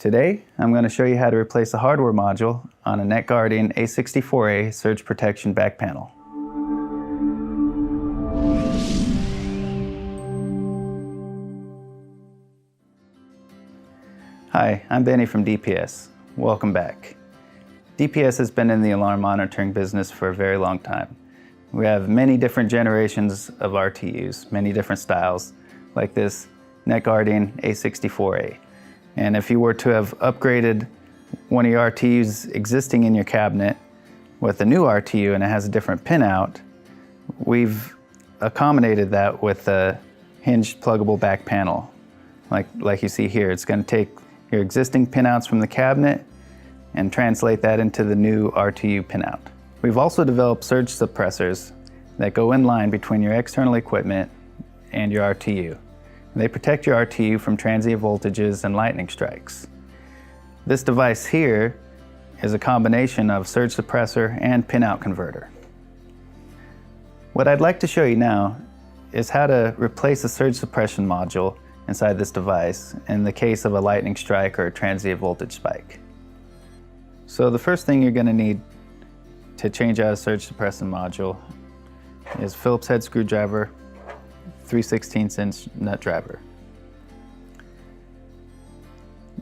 Today, I'm going to show you how to replace a hardware module on a NetGuardian A64A surge protection back panel. Hi, I'm Benny from DPS. Welcome back. DPS has been in the alarm monitoring business for a very long time. We have many different generations of RTUs, many different styles, like this NetGuardian A64A. And if you were to have upgraded one of your RTUs existing in your cabinet with a new RTU and it has a different pinout, we've accommodated that with a hinged pluggable back panel. Like you see here, it's going to take your existing pinouts from the cabinet and translate that into the new RTU pinout. We've also developed surge suppressors that go in line between your external equipment and your RTU. They protect your RTU from transient voltages and lightning strikes. This device here is a combination of surge suppressor and pinout converter. What I'd like to show you now is how to replace a surge suppression module inside this device in the case of a lightning strike or a transient voltage spike. So the first thing you're going to need to change out a surge suppression module is Phillips head screwdriver, 3/16" nut driver.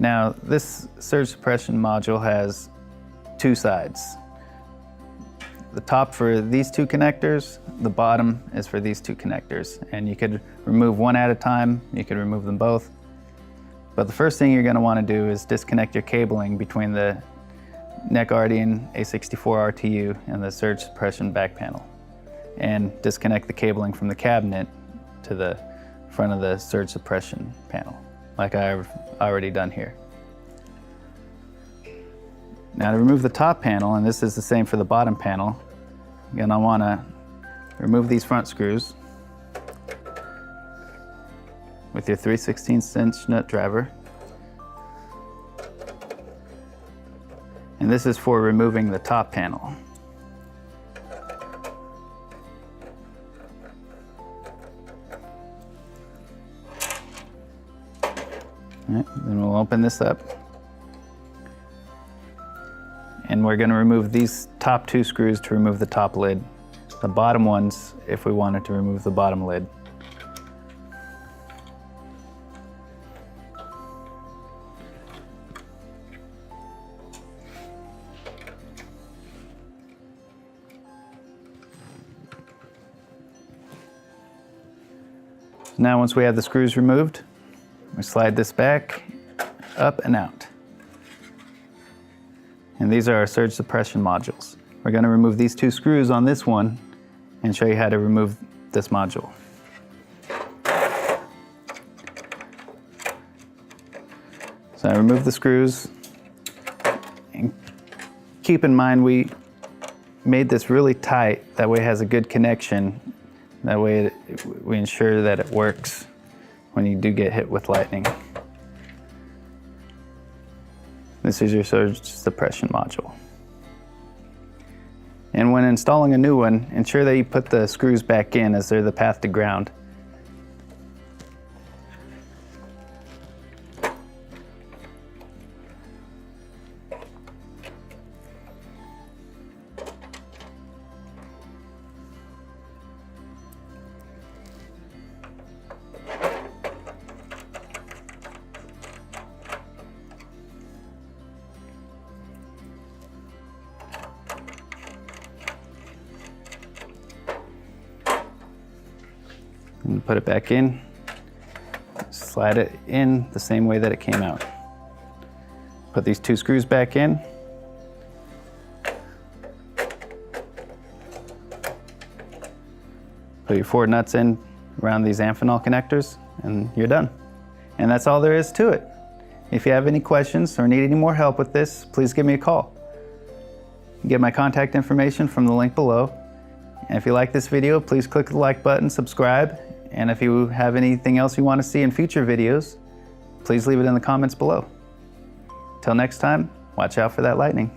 Now this surge suppression module has two sides. The top for these two connectors, the bottom is for these two connectors. And you could remove one at a time, you could remove them both. But the first thing you're going to want to do is disconnect your cabling between the NetGuardian A64 RTU and the surge suppression back panel. And disconnect the cabling from the cabinet to the front of the surge suppression panel, like I've already done here. Now to remove the top panel, and this is the same for the bottom panel, you're going to want to remove these front screws with your 3/16" nut driver. And this is for removing the top panel. All right, then we'll open this up. And we're going to remove these top two screws to remove the top lid. The bottom ones if we wanted to remove the bottom lid. Now once we have the screws removed, we slide this back, up and out. And these are our surge suppression modules. We're going to remove these two screws on this one and show you how to remove this module. So I remove the screws. And keep in mind we made this really tight, that way it has a good connection. That way we ensure that it works when you do get hit with lightning. This is your surge suppression module. And when installing a new one, ensure that you put the screws back in as they're the path to ground. And put it back in, slide it in the same way that it came out. Put these two screws back in. Put your 4 nuts in around these Amphenol connectors and you're done. And that's all there is to it. If you have any questions or need any more help with this, please give me a call. You can get my contact information from the link below. And if you like this video, please click the like button, subscribe, and if you have anything else you want to see in future videos, please leave it in the comments below. Till next time, watch out for that lightning.